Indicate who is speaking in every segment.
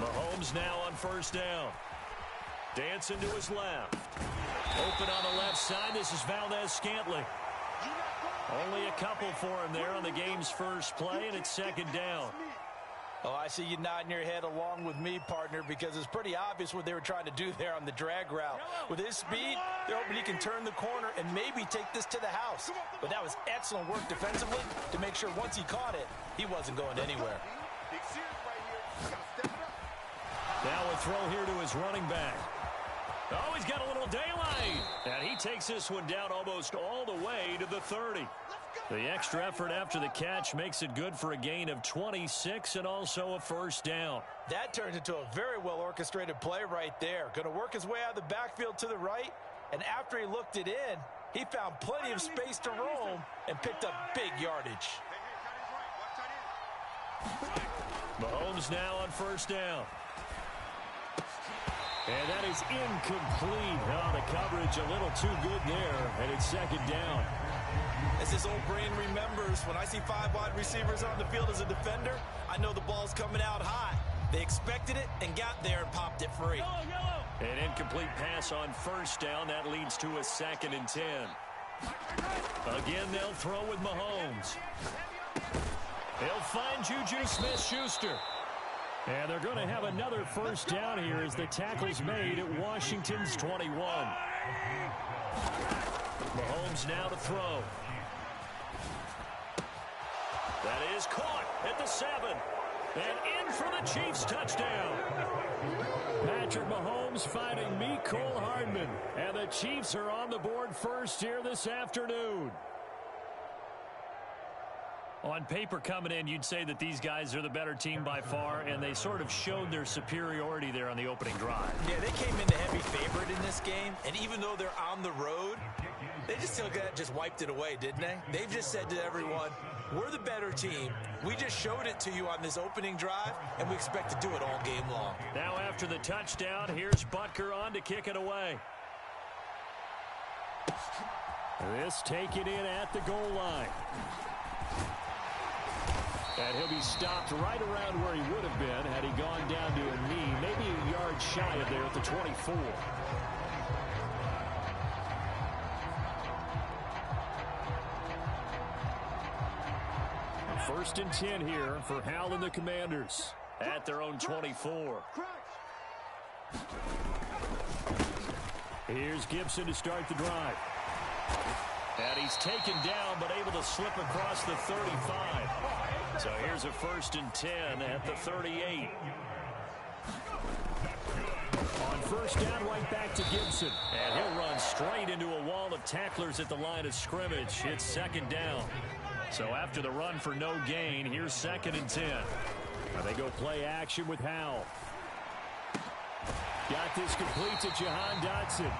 Speaker 1: Mahomes now on first down. Dancing to his left. Open on the left side. This is Valdez-Scantling. Only a couple for him there on the game's first play, and it's second down.
Speaker 2: Oh, I see you nodding your head along with me, partner, because it's pretty obvious what they were trying to do there on the drag route. With his speed, they're hoping he can turn the corner and maybe take this to the house. But that was excellent work defensively to make sure once he caught it, he wasn't going anywhere.
Speaker 1: Now a throw here to his running back. Oh, he's got a little daylight. And he takes this one down almost all the way to the 30. The extra effort after the catch makes it good for a gain of 26 and also a first down.
Speaker 2: That turns into a very well-orchestrated play right there. Going to work his way out of the backfield to the right. And after he looked it in, he found plenty of space to roam and picked up big yardage.
Speaker 1: Mahomes now on first down. And that is incomplete. Oh, the coverage a little too good there, and it's second down.
Speaker 2: As his old brain remembers, when I see 5 wide receivers on the field as a defender, I know the ball's coming out high. They expected it and got there and popped it free.
Speaker 1: An incomplete pass on first down. That leads to a 2nd and 10. Again, they'll throw with Mahomes. He'll find Juju Smith-Schuster. And they're going to have another first down here as the tackle's made at Washington's 21. Mahomes now to throw. That is caught at the 7. And in for the Chiefs touchdown. Patrick Mahomes finding Mecole Hardman. And the Chiefs are on the board first here this afternoon. On paper coming in, you'd say that these guys are the better team by far, and they sort of showed their superiority there on the opening drive.
Speaker 2: Yeah, they came in the heavy favorite in this game, and even though they're on the road, they just wiped it away, didn't they? They've just said to everyone, we're the better team. We just showed it to you on this opening drive, and we expect to do it all game long.
Speaker 1: Now after the touchdown, here's Butker on to kick it away. This taken in at the goal line. And he'll be stopped right around where he would have been had he gone down to a knee, maybe a yard shy of there at the 24. First and 10 here for Hal and the Commanders at their own 24. Here's Gibson to start the drive. And he's taken down but able to slip across the 35. So here's a first and 10 at the 38. On first down, right back to Gibson. And he'll run straight into a wall of tacklers at the line of scrimmage. It's second down. So after the run for no gain, here's 2nd and 10. Now they go play action with Howell. Got this complete to Jahan Dotson.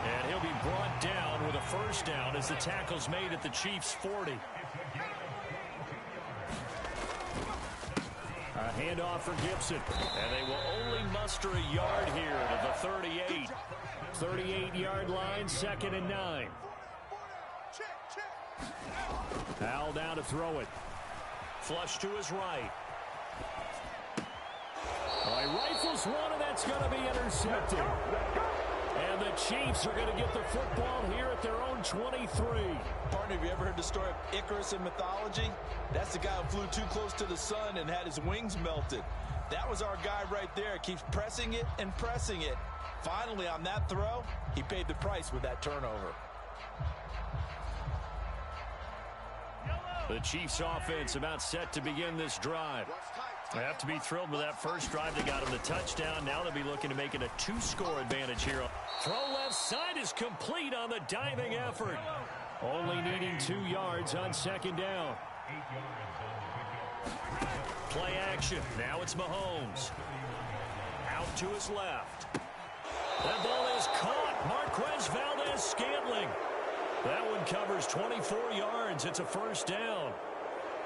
Speaker 1: And he'll be brought down with a first down as the tackle's made at the Chiefs' 40. A handoff for Gibson. And they will only muster a yard here to the 38. 38-yard line, 2nd and 9. Howell down to throw it. Flush to his right. He rifles one, and that's going to be intercepted. And the Chiefs are going to get the football here at their own 23.
Speaker 2: Partner, have you ever heard the story of Icarus in mythology? That's the guy who flew too close to the sun and had his wings melted. That was our guy right there. Keeps pressing it and pressing it. Finally, on that throw, he paid the price with that turnover.
Speaker 1: The Chiefs offense about set to begin this drive. They have to be thrilled with that first drive. They got him the touchdown. Now they'll be looking to make it a 2-score advantage here. Throw left side is complete on the diving effort. Only needing 2 yards on second down. Play action. Now it's Mahomes. Out to his left. That ball is caught. Marquez Valdez-Scantling. That one covers 24 yards. It's a first down.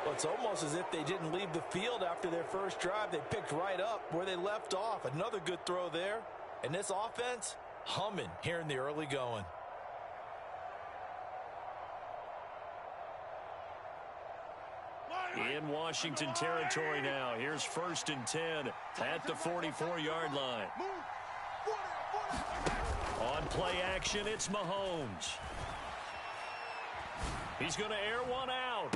Speaker 2: Well, it's almost as if they didn't leave the field after their first drive. They picked right up where they left off. Another good throw there. And this offense, humming here in the early going.
Speaker 1: In Washington territory now. Here's 1st and 10 at the 44-yard line. On play action, it's Mahomes. He's going to air one out.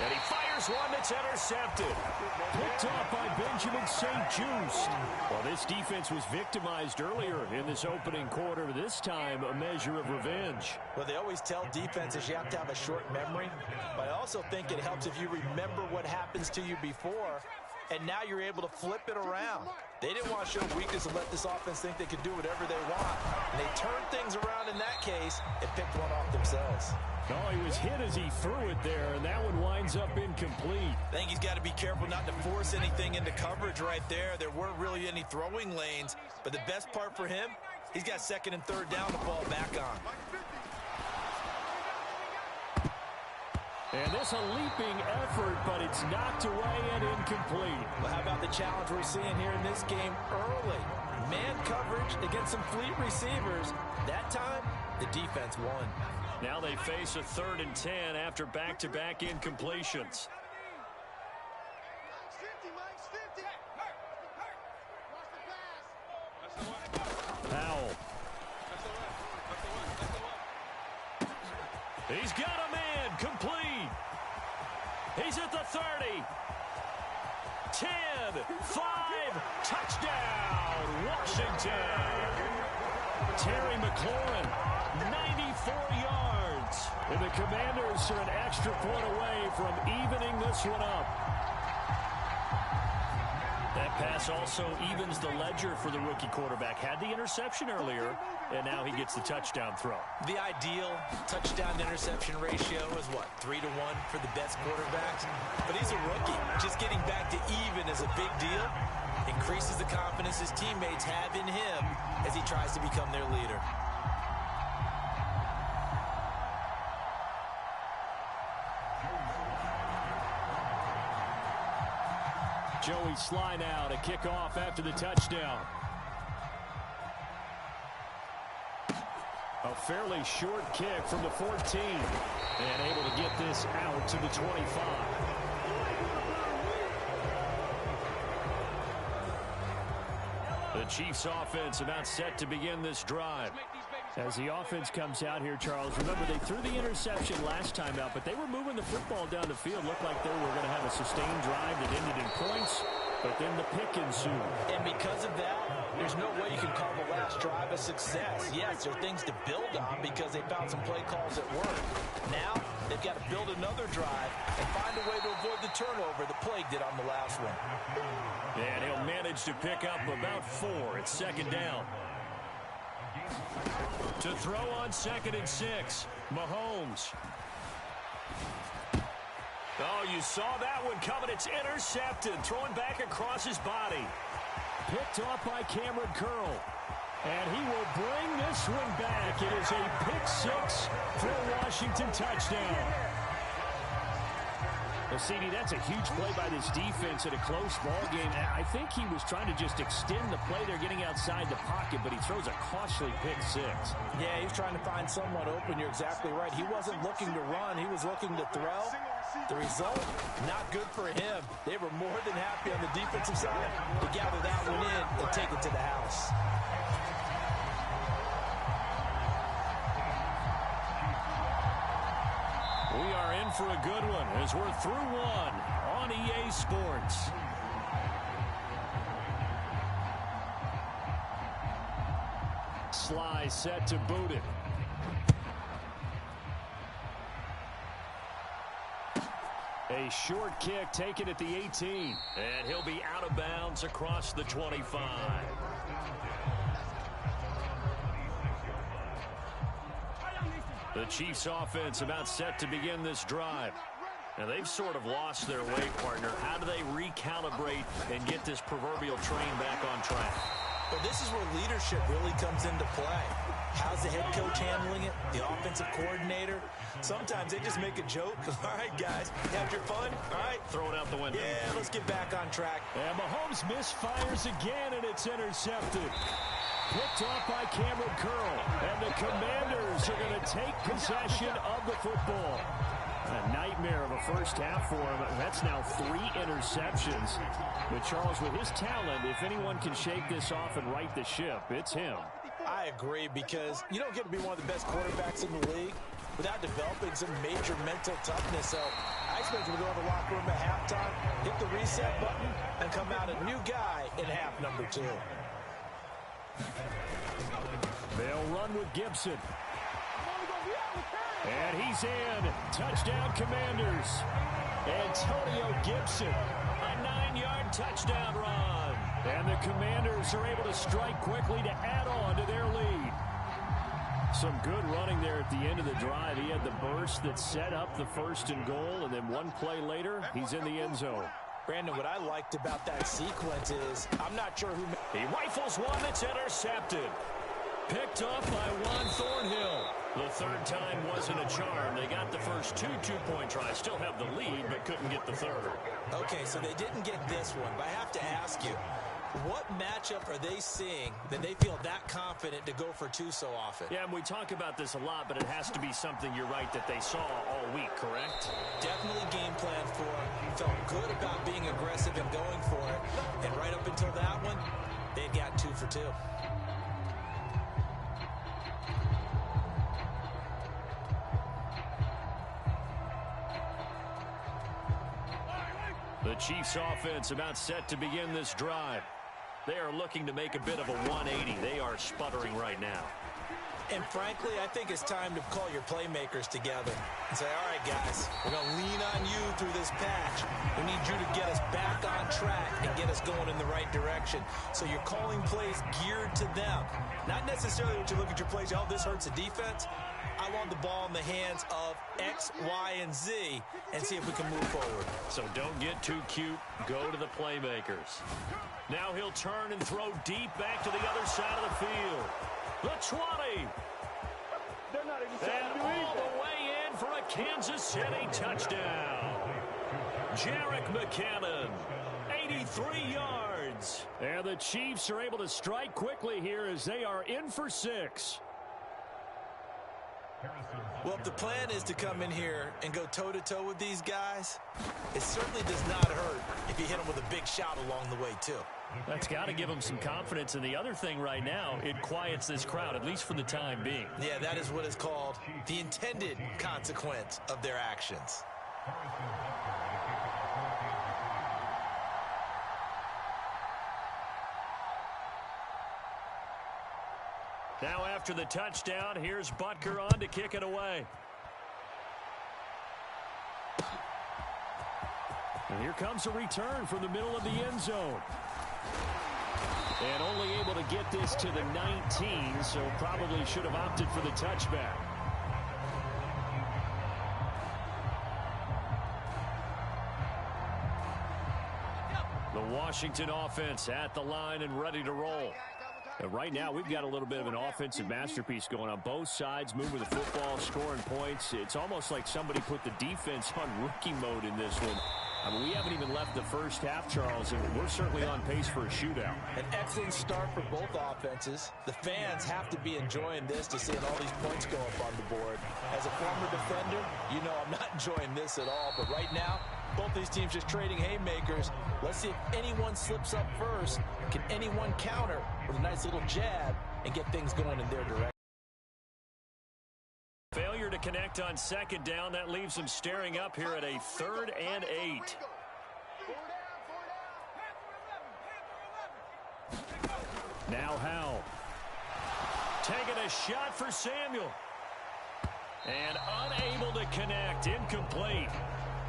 Speaker 1: And he fires one that's intercepted. Picked off by Benjamin St-Juste. Well, this defense was victimized earlier in this opening quarter. This time, a measure of revenge.
Speaker 2: Well, they always tell defenses you have to have a short memory. But I also think it helps if you remember what happens to you before. And now you're able to flip it around. They didn't want to show weakness and let this offense think they could do whatever they want. And they turned things around in that case and picked one off themselves.
Speaker 1: Oh, he was hit as he threw it there, and that one winds up incomplete.
Speaker 2: I think he's got to be careful not to force anything into coverage right there. There weren't really any throwing lanes, but the best part for him, he's got 2nd and 3rd down to fall back on.
Speaker 1: And this a leaping effort, but it's knocked away and incomplete.
Speaker 2: Well, how about the challenge we're seeing here in this game early? Man coverage against some fleet receivers. That time, the defense won.
Speaker 1: Now they face a 3rd and 10 after back-to-back incompletions. Powell. He's got a man complete. He's at the 30. 10, 5, touchdown, Washington. Terry McLaurin, 94 yards. And the Commanders are an extra point away from evening this one up. That pass also evens the ledger for the rookie quarterback. Had the interception earlier, and now he gets the touchdown throw.
Speaker 2: The ideal touchdown-interception ratio is what, 3-1 for the best quarterbacks? But he's a rookie. Just getting back to even is a big deal. Increases the confidence his teammates have in him as he tries to become their leader.
Speaker 1: Joey Sly now to kick off after the touchdown. A fairly short kick from the 14. And able to get this out to the 25. The Chiefs offense about set to begin this drive. As the offense comes out here, Charles, remember they threw the interception last time out, but they were moving the football down the field. Looked like they were going to have a sustained drive that ended in points, but then the pick ensued.
Speaker 2: And because of that, there's no way you can call the last drive a success. Yes, there are things to build on because they found some play calls that work. Now, they've got to build another drive and find a way to avoid the turnover the plague did on the last one.
Speaker 1: And he'll manage to pick up about 4. It's 2nd down. To throw on 2nd and 6, Mahomes. Oh, you saw that one coming. It's intercepted. Throwing back across his body. Picked off by Cameron Curl. And he will bring this one back. It is a pick 6 for a Washington touchdown. Well, CD, that's a huge play by this defense in a close ball game. I think he was trying to just extend the play. They're getting outside the pocket, but he throws a costly pick 6.
Speaker 2: Yeah, he's trying to find someone open. You're exactly right. He wasn't looking to run. He was looking to throw. The result, not good for him. They were more than happy on the defensive side to gather that one in and take it to the house.
Speaker 1: We are in for a good one as we're through one on EA Sports. Sly set to boot it. A short kick taken at the 18. And he'll be out of bounds across the 25. The Chiefs offense about set to begin this drive. Now they've sort of lost their way, partner. How do they recalibrate and get this proverbial train back on track?
Speaker 2: But this is where leadership really comes into play. How's the head coach handling it? The offensive coordinator? Sometimes they just make a joke. All right, guys, have your fun. All right.
Speaker 1: Throw it out the window.
Speaker 2: Yeah, let's get back on track.
Speaker 1: And Mahomes misfires again, and it's intercepted. Picked off by Cameron Curl. And the Commanders are going to take possession of the football. A nightmare of a first half for him. That's now 3 interceptions. But Charles, with his talent, if anyone can shake this off and right the ship, it's him.
Speaker 2: I agree, because you don't get to be one of the best quarterbacks in the league without developing some major mental toughness. So I expect him to go in the locker room at halftime, hit the reset button, and come out a new guy in half number 2.
Speaker 1: They'll run with Gibson. And he's in. Touchdown, Commanders. Antonio Gibson, a 9-yard touchdown run. And the Commanders are able to strike quickly to add on to their lead. Some good running there at the end of the drive. He had the burst that set up the 1st and goal, and then one play later, he's in the end zone.
Speaker 2: Brandon, what I liked about that sequence is I'm not sure who...
Speaker 1: He rifles one that's intercepted. Picked off by Juan Thornhill. The 3rd time wasn't a charm. They got the first 2 two-point tries. Still have the lead, but couldn't get the 3rd.
Speaker 2: Okay, so they didn't get this one, but I have to ask you, what matchup are they seeing that they feel that confident to go for 2 so often?
Speaker 1: Yeah, and we talk about this a lot, but it has to be something, you're right, that they saw all week, correct?
Speaker 2: Definitely game plan for it. Felt good about being aggressive and going for it. And right up until that one, they got 2 for 2.
Speaker 1: The Chiefs offense about set to begin this drive. They are looking to make a bit of a 180. They are sputtering right now.
Speaker 2: And frankly, I think it's time to call your playmakers together and say, all right, guys, we're going to lean on you through this patch. We need you to get us back on track and get us going in the right direction. So you're calling plays geared to them. Not necessarily when you look at your plays, oh, this hurts the defense. I want the ball in the hands of X, Y, and Z and see if we can move forward.
Speaker 1: So don't get too cute. Go to the playmakers. Now he'll turn and throw deep back to the other side of the field. The 20. And all the way in for a Kansas City touchdown. Jerick McKinnon, 83 yards. And the Chiefs are able to strike quickly here as they are in for 6.
Speaker 2: Well, if the plan is to come in here and go toe-to-toe with these guys, it certainly does not hurt if you hit them with a big shot along the way, too.
Speaker 1: That's got to give them some confidence. And the other thing right now, it quiets this crowd, at least for the time being.
Speaker 2: Yeah, that is what is called the intended consequence of their actions.
Speaker 1: Now after the touchdown, here's Butker on to kick it away. And here comes a return from the middle of the end zone. And only able to get this to the 19, so probably should have opted for the touchback. The Washington offense at the line and ready to roll. And right now, we've got a little bit of an offensive masterpiece going on. Both sides moving the football, scoring points. It's almost like somebody put the defense on rookie mode in this one. I mean, we haven't even left the first half, Charles, and we're certainly on pace for a shootout.
Speaker 2: An excellent start for both offenses. The fans have to be enjoying this to seeing all these points go up on the board. As a former defender, you know I'm not enjoying this at all. But right now, both these teams just trading haymakers. Let's see if anyone slips up first. Can anyone counter with a nice little jab and get things going in their direction?
Speaker 1: Failure to connect on second down. That leaves them staring up here at a 3rd and 8. Now Howell. Taking a shot for Samuel. And unable to connect. Incomplete.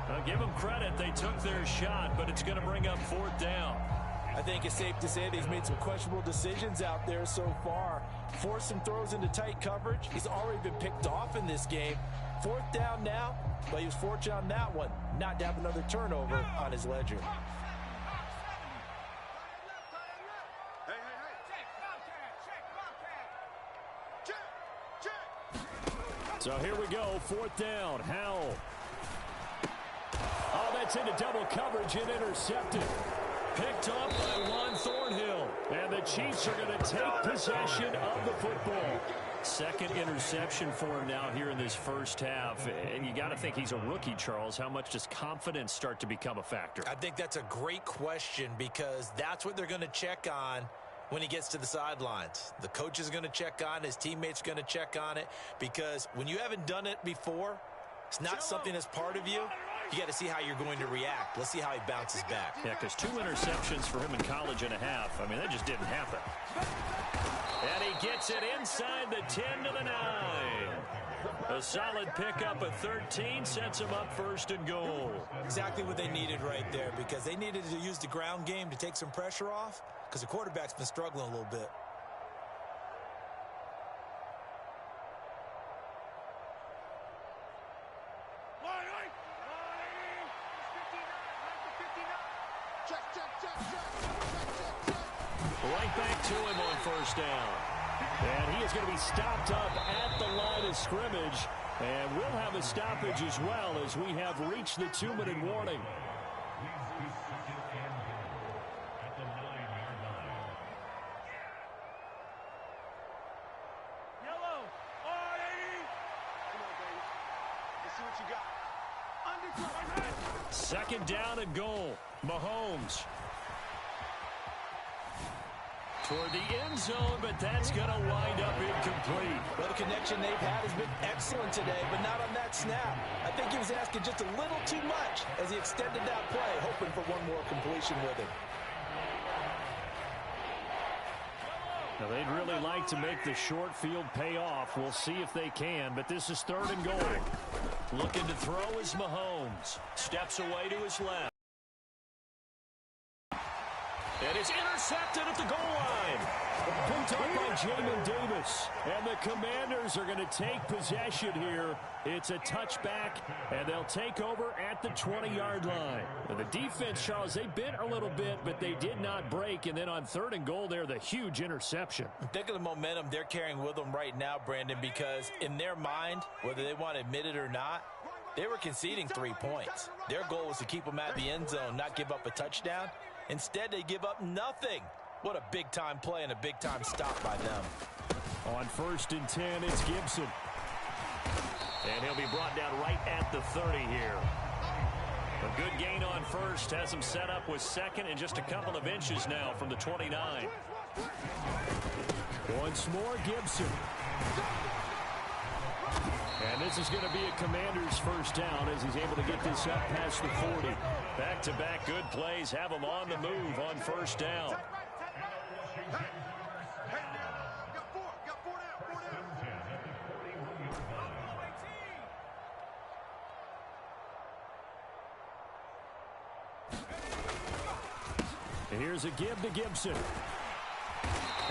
Speaker 1: I'll give them credit. They took their shot, but it's going to bring up 4th down.
Speaker 2: I think it's safe to say that he's made some questionable decisions out there so far. Forced some throws into tight coverage. He's already been picked off in this game. 4th down now, but he was fortunate on that one not to have another turnover on his ledger.
Speaker 1: So here we go, 4th down. Howell. Oh, that's into double coverage and intercepted. Picked up by Juan Thornhill. And the Chiefs are going to take possession of the football. Second interception for him now here in this first half. And you got to think he's a rookie, Charles. How much does confidence start to become a factor?
Speaker 2: I think that's a great question because that's what they're going to check on when he gets to the sidelines. The coach is going to check on it. His teammates are going to check on it because when you haven't done it before, it's not something that's part of you. You got to see how you're going to react. Let's see how he bounces back.
Speaker 1: Yeah, because 2 interceptions for him in college and a half. I mean, that just didn't happen. And he gets it inside the 10 to the 9. A solid pickup of 13 sets him up first and goal.
Speaker 2: Exactly what they needed right there because they needed to use the ground game to take some pressure off because the quarterback's been struggling a little bit.
Speaker 1: Right back to him on first down. And he is going to be stopped up at the line of scrimmage. And we'll have a stoppage as well as we have reached the 2-minute warning.
Speaker 3: Yellow. All right, come on, baby. Let's see what you got.
Speaker 1: Second down and goal. Mahomes. Toward the end zone, but that's going to wind up incomplete.
Speaker 2: Well, the connection they've had has been excellent today, but not on that snap. I think he was asking just a little too much as he extended that play, hoping for one more completion with him.
Speaker 1: Now, they'd really like to make the short field pay off. We'll see if they can, but this is third and goal. Looking to throw is Mahomes. Steps away to his left. And it's intercepted at the goal line. Picked up by Jamin Davis. And the Commanders are going to take possession here. It's a touchback, and they'll take over at the 20-yard line. And the defense, Charles, they bit a little bit, but they did not break. And then on third and goal there, the huge interception.
Speaker 2: Think of the momentum they're carrying with them right now, Brandon, because in their mind, whether they want to admit it or not, they were conceding 3 points. Their goal was to keep them at the end zone, not give up a touchdown. Instead, they give up nothing. What a big-time play and a big-time stop by them.
Speaker 1: On first and 10, it's Gibson. And he'll be brought down right at the 30 here. A good gain on first. Has him set up with second and just a couple of inches now from the 29. Once more, Gibson. And this is going to be a Commander's first down as he's able to get this up past the 40. Back-to-back good plays have him on the move on first down. And here's a give to Gibson.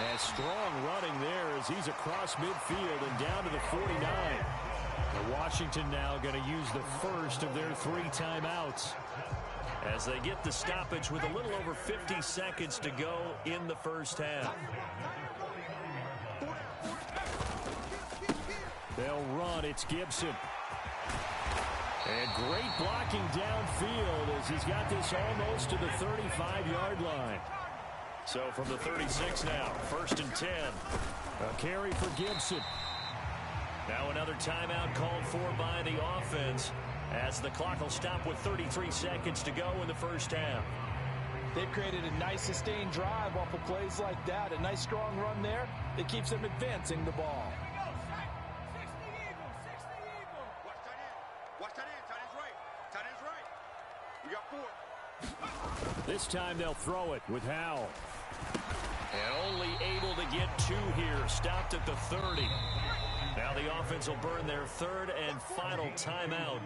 Speaker 1: And strong running there as he's across midfield and down to the 49. And Washington now going to use the first of their 3 timeouts as they get the stoppage with a little over 50 seconds to go in the first half. They'll run. It's Gibson. And great blocking downfield as he's got this almost to the 35-yard line. So from the 36 now, first and 10. A carry for Gibson. Now another timeout called for by the offense as the clock will stop with 33 seconds to go in the first half.
Speaker 2: They've created a nice sustained drive off of plays like that. A nice strong run there that keeps them advancing the ball.
Speaker 3: Watch that in. Tight end's right. Tight end's right. We got 4.
Speaker 1: This time they'll throw it with Howell. And only able to get 2 here. Stopped at the 30. Now the offense will burn their third and final timeout.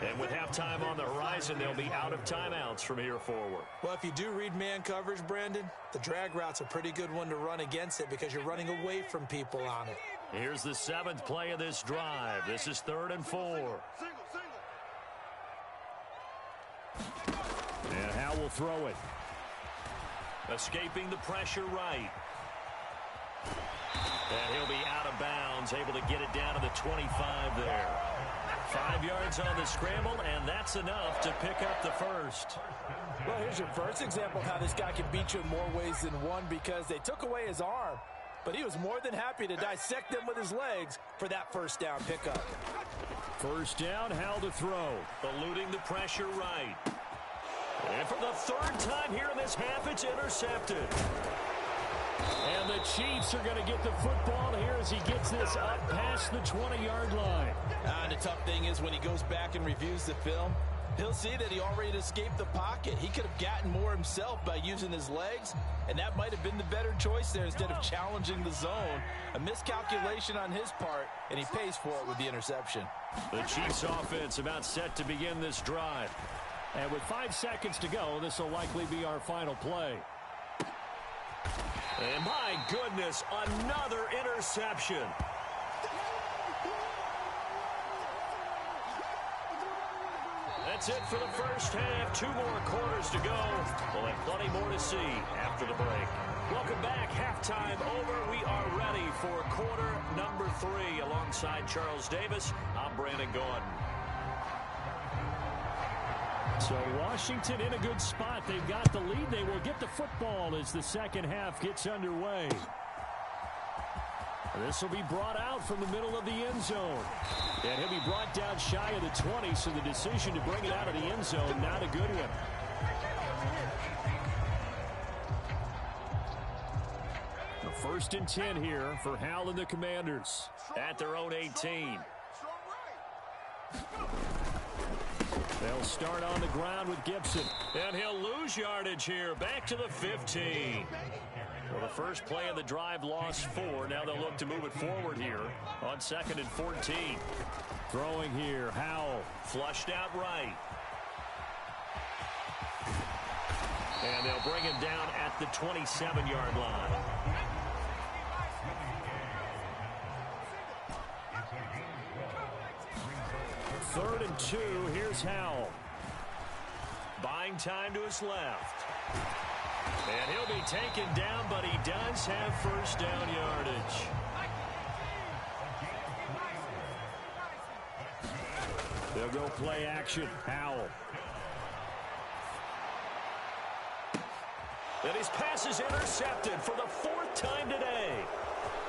Speaker 1: And with halftime on the horizon, they'll be out of timeouts from here forward.
Speaker 2: Well, if you do read man coverage, Brandon, the drag route's a pretty good one to run against it because you're running away from people on it.
Speaker 1: Here's the 7th play of this drive. This is 3rd and 4. And Howell will throw it. Escaping the pressure right. And he'll be out of bounds, able to get it down to the 25 there. 5 yards on the scramble, and that's enough to pick up the first.
Speaker 2: Well, here's your first example of how this guy can beat you in more ways than one because they took away his arm. but he was more than happy to dissect them with his legs for that first down pickup.
Speaker 1: First down, Howell to throw. Eluding the pressure right. And for the third time here in this half, it's intercepted. And the Chiefs are going to get the football here as he gets this up past the 20-yard line.
Speaker 2: And the tough thing is when he goes back and reviews the film, he'll see that he already escaped the pocket. He could have gotten more himself by using his legs, and that might have been the better choice there instead of challenging the zone. A miscalculation on his part, and he pays for it with the interception.
Speaker 1: The Chiefs offense about set to begin this drive. And with 5 seconds to go, this will likely be our final play. And my goodness, another interception. That's it for the first half. 2 more quarters to go. We'll have plenty more to see after the break. Welcome back. Halftime over. We are ready for quarter number 3. Alongside Charles Davis, I'm Brandon Gordon. So Washington in a good spot. They've got the lead. They will get the football as the second half gets underway. This will be brought out from the middle of the end zone. And he'll be brought down shy of the 20, so the decision to bring it out of the end zone, not a good one. The 1st and 10 here for Howell and the Commanders at their own 18. They'll start on the ground with Gibson. And he'll lose yardage here. Back to the 15. Well, the first play of the drive lost 4. Now they'll look to move it forward here on 2nd and 14. Throwing here, Howell. Flushed out right. And they'll bring him down at the 27-yard line. Third and 2. Here's Howell. Buying time to his left. And he'll be taken down, but he does have first down yardage. They'll go play action. Howell. And his pass is intercepted for the 4th time today.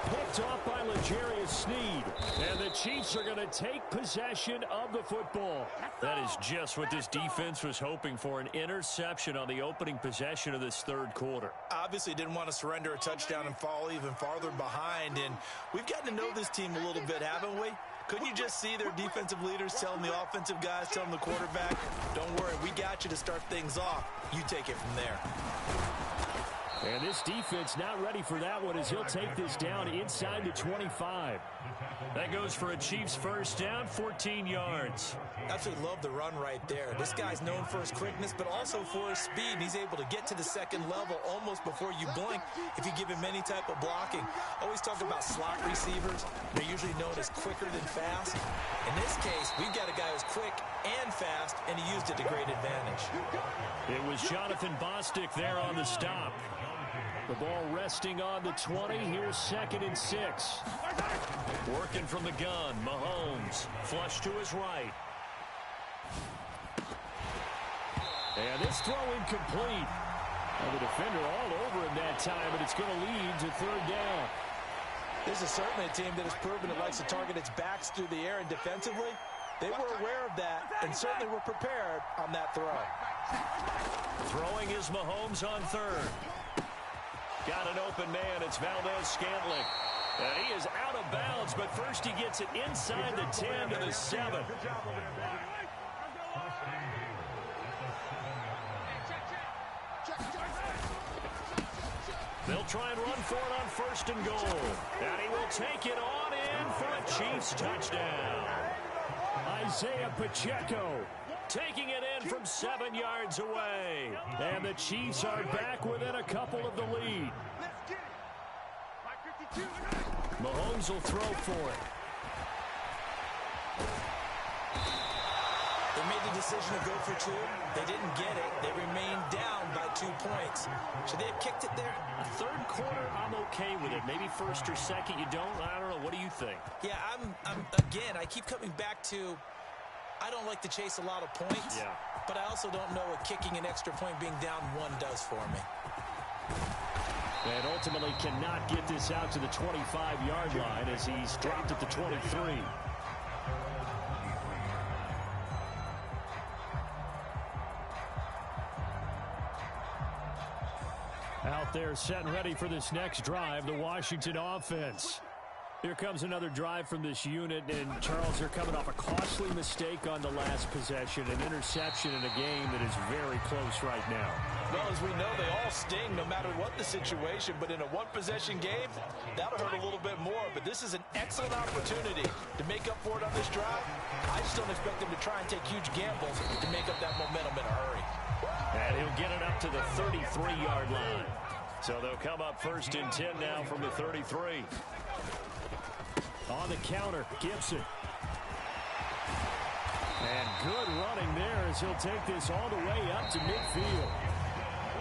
Speaker 1: Picked off by L'Jarius Sneed. And the Chiefs are going to take possession of the football. That is just what this defense was hoping for, an interception on the opening possession of this 3rd quarter.
Speaker 2: Obviously didn't want to surrender a touchdown and fall even farther behind. And we've gotten to know this team a little bit, haven't we? Couldn't you just see their defensive leaders telling the offensive guys, telling the quarterback, don't worry, we got you to start things off. You take it from there.
Speaker 1: And this defense not ready for that one as he'll take this down inside the 25. That goes for a Chiefs first down, 14 yards.
Speaker 2: Absolutely love the run right there. This guy's known for his quickness, but also for his speed. He's able to get to the 2nd level almost before you blink if you give him any type of blocking. Always talk about slot receivers. They're usually known as quicker than fast. In this case, we've got a guy who's quick and fast, and he used it to great advantage.
Speaker 1: It was Jonathan Bostic there on the stop. The ball resting on the 20. Here's 2nd and 6. Working from the gun. Mahomes. Flush to his right. And this throw incomplete. And the defender all over him that time, and it's going to lead to 3rd down.
Speaker 2: This is certainly a team that has proven it likes to target its backs through the air, and defensively, they were aware of that and certainly were prepared on that throw.
Speaker 1: Throwing is Mahomes on 3rd. Got an open man. It's Valdez-Scantling. And he is out of bounds, but first he gets it inside the 10 to the 7. They'll try and run for it on 1st and goal. And he will take it on in for a Chiefs touchdown. Isaiah Pacheco taking it in from 7 yards away. And the Chiefs are back within a couple of the lead. Mahomes will throw for it.
Speaker 2: They made the decision to go for 2. They didn't get it. They remained down by 2 points. Should they have kicked it there?
Speaker 1: 3rd quarter, I'm okay with it. Maybe 1st or 2nd, you don't. I don't know. What do you think?
Speaker 2: Yeah, again, I keep coming back to I don't like to chase a lot of points, but I also don't know what kicking an extra point being down 1 does for me.
Speaker 1: And ultimately cannot get this out to the 25-yard line as he's dropped at the 23. Out there set and ready for this next drive, the Washington offense. Here comes another drive from this unit, and Charles, they're coming off a costly mistake on the last possession, an interception in a game that is very close right now.
Speaker 2: Well, as we know, they all sting no matter what the situation, but in a one-possession game, that'll hurt a little bit more. But this is an excellent opportunity to make up for it on this drive. I just don't expect them to try and take huge gambles to make up that momentum in a hurry.
Speaker 1: And he'll get it up to the 33-yard line. So they'll come up 1st and 10 now from the 33. On the counter, Gibson. And good running there as he'll take this all the way up to midfield.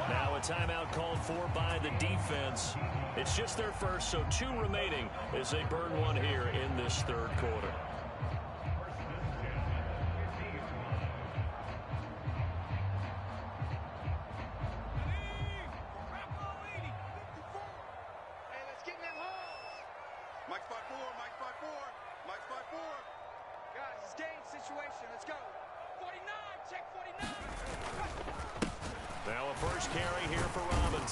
Speaker 1: Now a timeout called for by the defense. It's just their first, so 2 remaining as they burn one here in this 3rd quarter.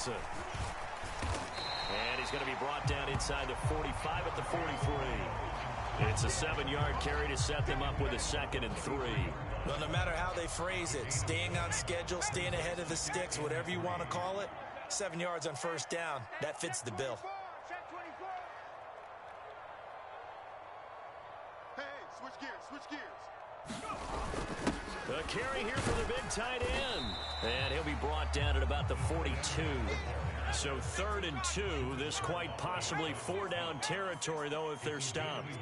Speaker 1: And he's going to be brought down inside the 45 at the 43. It's a 7-yard carry to set them up with a 2nd and 3.
Speaker 2: Well, no matter how they phrase it, staying on schedule, staying ahead of the sticks, whatever you want to call it, 7 yards on 1st down, that fits the bill.
Speaker 3: Hey, switch gears, switch gears.
Speaker 1: The carry here for the big tight end. And he'll be brought down at about the 42. So 3rd and 2. This quite possibly 4-down territory, though, if they're stopped.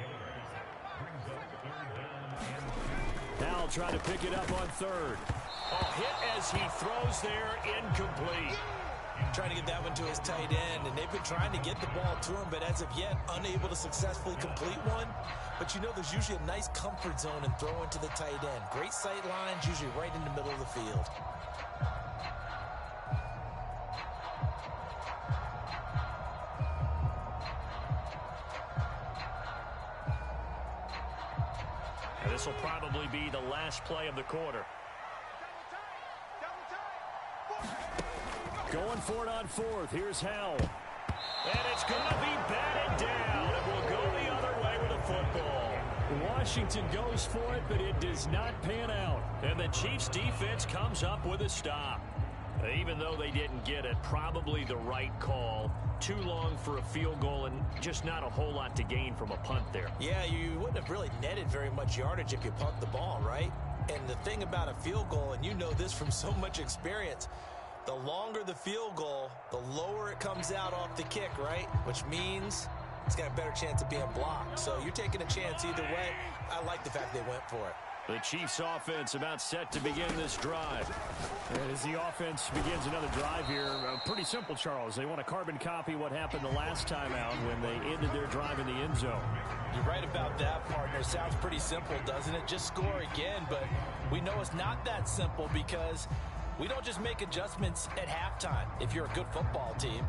Speaker 1: Now try to pick it up on 3rd. Oh, hit as he throws there, incomplete.
Speaker 2: Trying to get that one to his tight end, and they've been trying to get the ball to him, but as of yet, unable to successfully complete one. But you know there's usually a nice comfort zone in throwing to the tight end. Great sight lines, usually right in the middle of the field.
Speaker 1: And this will probably be the last play of the quarter. Going for it on 4th. Here's Howell. And it's going to be batted down. It will go the other way with a football. Washington goes for it, but it does not pan out. And the Chiefs defense comes up with a stop. Even though they didn't get it, probably the right call. Too long for a field goal and just not a whole lot to gain from a punt there.
Speaker 2: Yeah, you wouldn't have really netted very much yardage if you punt the ball, right? And the thing about a field goal, and you know this from so much experience, the longer the field goal, the lower it comes out off the kick, right? Which means it's got a better chance of being blocked. So you're taking a chance either way. I like the fact they went for it.
Speaker 1: The Chiefs offense about set to begin this drive. And as the offense begins another drive here, pretty simple, Charles. They want to carbon copy what happened the last time out when they ended their drive in the end zone.
Speaker 2: You're right about that, partner. Sounds pretty simple, doesn't it? Just score again, but we know it's not that simple because we don't just make adjustments at halftime if you're a good football team.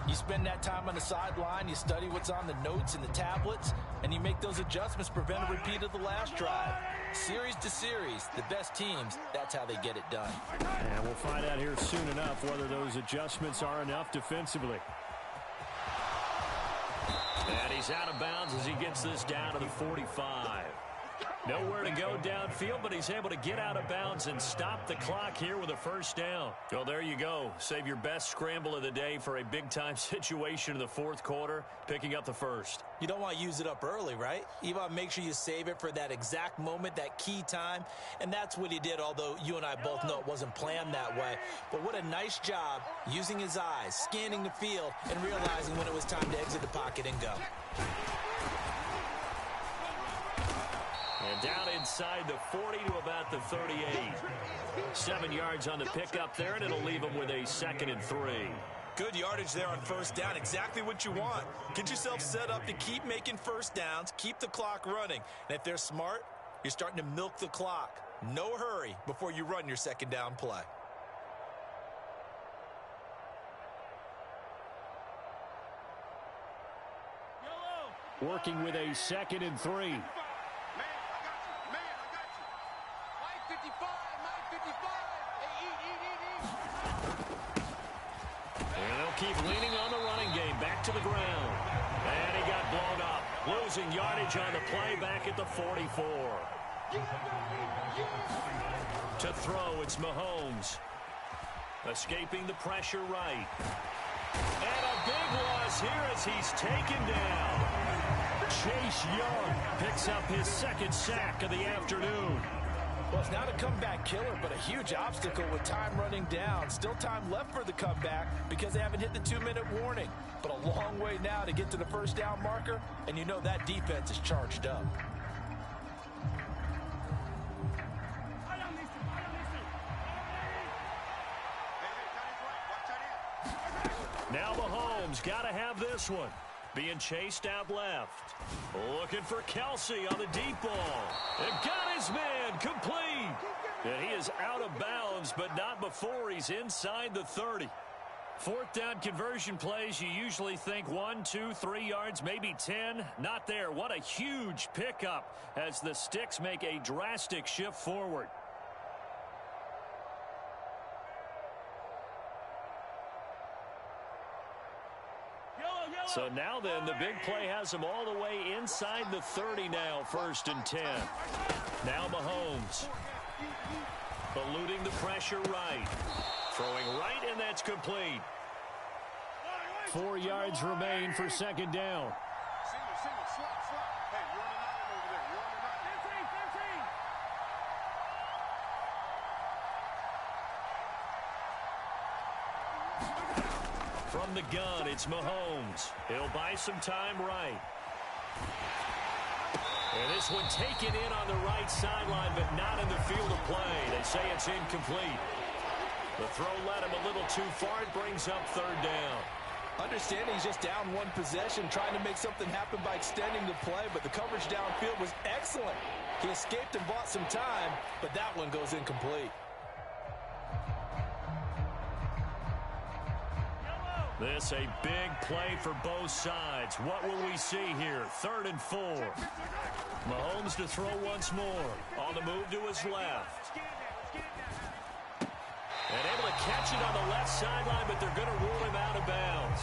Speaker 2: You spend that time on the sideline, you study what's on the notes and the tablets, and you make those adjustments to prevent a repeat of the last drive. Series to series, the best teams, that's how they get it done.
Speaker 1: And we'll find out here soon enough whether those adjustments are enough defensively. And he's out of bounds as he gets this down to the 45. Nowhere to go downfield, but he's able to get out of bounds and stop the clock here with a 1st down. Well, there you go. Save your best scramble of the day for a big-time situation in the 4th quarter, picking up the 1st.
Speaker 2: You don't want to use it up early, right? You want to make sure you save it for that exact moment, that key time, and that's what he did, although you and I both know it wasn't planned that way. But what a nice job using his eyes, scanning the field, and realizing when it was time to exit the pocket and go.
Speaker 1: And down inside the 40 to about the 38. 7 yards on the pickup there, and it'll leave them with a 2nd and 3.
Speaker 2: Good yardage there on 1st down. Exactly what you want. Get yourself set up to keep making 1st downs, keep the clock running. And if they're smart, you're starting to milk the clock. No hurry before you run your 2nd down play.
Speaker 1: Working with a 2nd and 3.
Speaker 3: Man, I got you. Man, I got you. Mike 55. Mike 55. Hey, eat.
Speaker 1: And they'll keep leaning on the running game. Back to the ground. And he got blown up. Losing yardage on the play back at the 44. To throw, it's Mahomes. Escaping the pressure right. And a big loss here as he's taken down. Chase Young picks up his 2nd sack of the afternoon.
Speaker 2: Well, it's not a comeback killer, but a huge obstacle with time running down. Still time left for the comeback because they haven't hit the 2-minute warning. But a long way now to get to the first down marker, and you know that defense is charged up.
Speaker 1: Now Mahomes got to have this one. Being chased out left. Looking for Kelsey on the deep ball. And got his man complete. And he is out of bounds, but not before he's inside the 30. 4th down conversion plays, you usually think 1, 2, 3 yards, maybe 10. Not there. What a huge pickup as the Sticks make a drastic shift forward. So now then, the big play has him all the way inside the 30 now, 1st and 10. Now Mahomes. Eluding the pressure right. Throwing right, and that's complete. 4 yards remain for 2nd down.
Speaker 3: Single, slot. Hey, you're on the 9 over there. You're on the 9.
Speaker 1: From the gun, it's Mahomes. He'll buy some time right. And this one taken in on the right sideline, but not in the field of play. They say it's incomplete. The throw led him a little too far. It brings up 3rd down.
Speaker 2: Understanding he's just down 1 possession, trying to make something happen by extending the play, but the coverage downfield was excellent. He escaped and bought some time, but that one goes incomplete.
Speaker 1: This a big play for both sides. What will we see here? 3rd and 4. Mahomes to throw once more. On the move to his left. And able to catch it on the left sideline, but they're going to rule him out of bounds.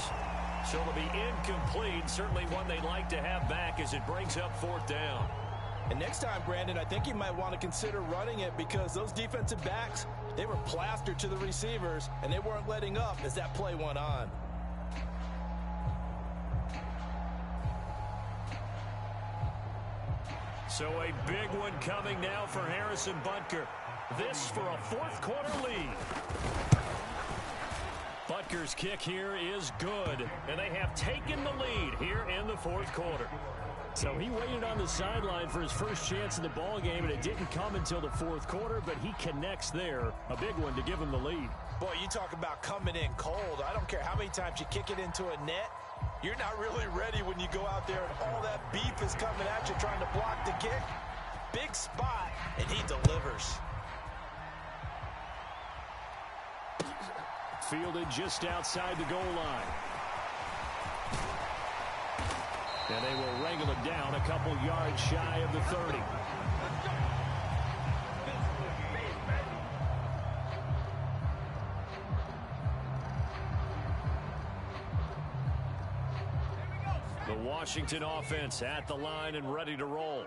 Speaker 1: So it'll be incomplete. Certainly one they'd like to have back as it brings up 4th down.
Speaker 2: And next time, Brandon, I think you might want to consider running it because those defensive backs, they were plastered to the receivers, and they weren't letting up as that play went on.
Speaker 1: So a big one coming now for Harrison Butker. This for a 4th quarter lead. Butker's kick here is good, and they have taken the lead here in the 4th quarter. So he waited on the sideline for his first chance in the ball game, and it didn't come until the 4th quarter, but he connects there. A big one to give him the lead.
Speaker 2: Boy, you talk about coming in cold. I don't care how many times you kick it into a net. You're not really ready when you go out there and all that beef is coming at you trying to block the kick. Big spot, and he delivers.
Speaker 1: Fielded just outside the goal line. And they will wrangle it down a couple yards shy of the 30. The Washington offense at the line and ready to roll.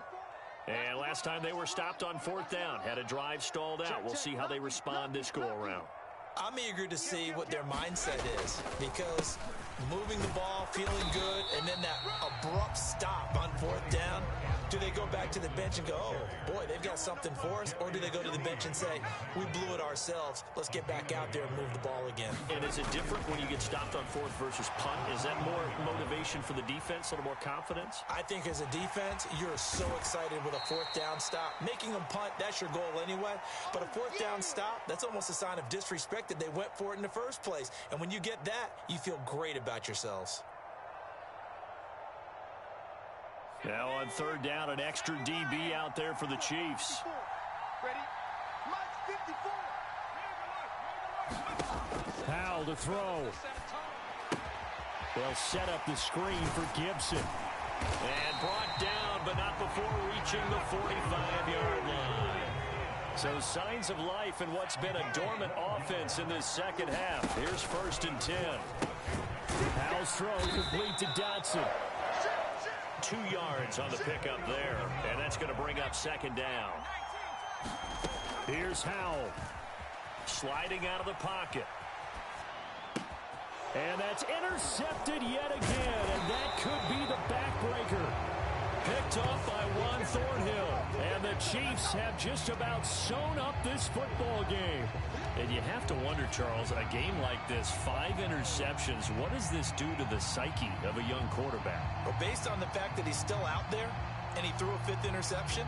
Speaker 1: And last time they were stopped on 4th down, had a drive stalled out. We'll see how they respond this go-around.
Speaker 2: I'm eager to see what their mindset is because moving the ball, feeling good, and then that abrupt stop on 4th down. Do they go back to the bench and go, oh, boy, they've got something for us? Or do they go to the bench and say, we blew it ourselves. Let's get back out there and move the ball again.
Speaker 1: And is it different when you get stopped on 4th versus punt? Is that more motivation for the defense, a little more confidence?
Speaker 2: I think as a defense, you're so excited with a 4th down stop. Making them punt, that's your goal anyway. But a 4th down stop, that's almost a sign of disrespect that they went for it in the first place. And when you get that, you feel great about yourselves.
Speaker 1: Now on 3rd down, an extra DB out there for the Chiefs.
Speaker 3: Ready? Mike 54.
Speaker 1: Powell to throw. They'll set up the screen for Gibson. And brought down, but not before reaching the 45-yard line. So signs of life in what's been a dormant offense in this second half. Here's 1st and 10. Howell's throw complete to Dotson. 2 yards on the pickup there. And that's going to bring up 2nd down. Here's Howell. Sliding out of the pocket. And that's intercepted yet again. And that could be the backbreaker. Picked off by Juan Thornhill. And the Chiefs have just about sewn up this football game. And you have to wonder, Charles, a game like this, 5 interceptions, what does this do to the psyche of a young quarterback?
Speaker 2: Well, based on the fact that he's still out there and he threw a 5th interception,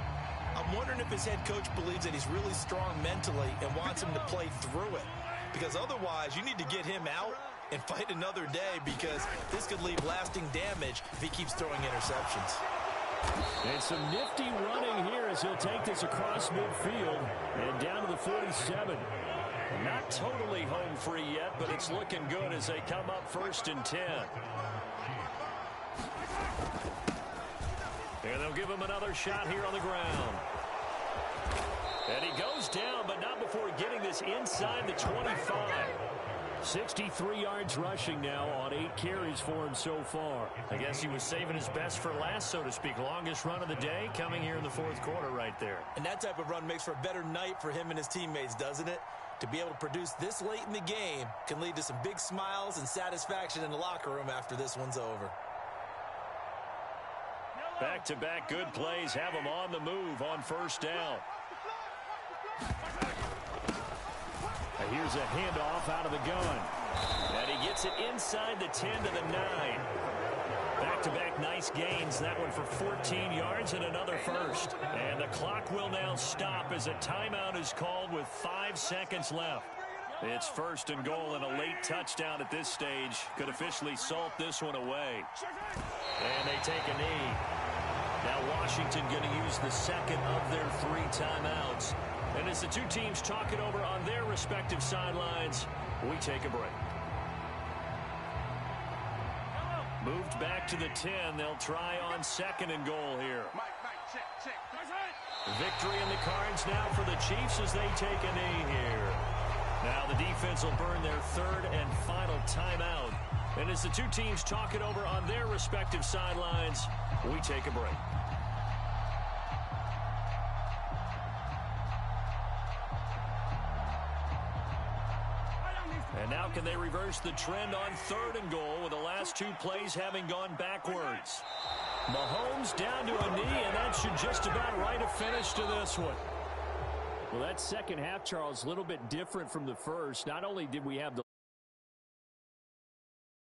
Speaker 2: I'm wondering if his head coach believes that he's really strong mentally and wants him to play through it. Because otherwise, you need to get him out and fight another day, because this could leave lasting damage if he keeps throwing interceptions.
Speaker 1: And some nifty running here as he'll take this across midfield and down to the 47. Not totally home free yet, but it's looking good as they come up 1st and 10. And they'll give him another shot here on the ground. And he goes down, but not before getting this inside the 25. 63 yards rushing now on 8 carries for him so far.
Speaker 4: I guess he was saving his best for last, so to speak. Longest run of the day coming here in the 4th quarter right there.
Speaker 2: And that type of run makes for a better night for him and his teammates, doesn't it? To be able to produce this late in the game can lead to some big smiles and satisfaction in the locker room after this one's over.
Speaker 1: Back-to-back good plays have him on the move on 1st down. Here's a handoff out of the gun. And he gets it inside the 10 to the 9. Back-to-back nice gains. That one for 14 yards and another first. And the clock will now stop as a timeout is called with 5 seconds left. It's 1st and goal, and a late touchdown at this stage could officially salt this one away. And they take a knee. Now Washington going to use the 2nd of their 3 timeouts. And as the 2 teams talk it over on their respective sidelines, we take a break. Moved back to the 10. They'll try on 2nd and goal here. Victory in the cards now for the Chiefs as they take a knee here. Now the defense will burn their 3rd and final timeout. And as the 2 teams talk it over on their respective sidelines, we take a break. And now can they reverse the trend on 3rd and goal with the last 2 plays having gone backwards? Mahomes down to a knee, and that should just about write a finish to this one.
Speaker 4: Well, that second half, Charles, a little bit different from the first. Not only did we have the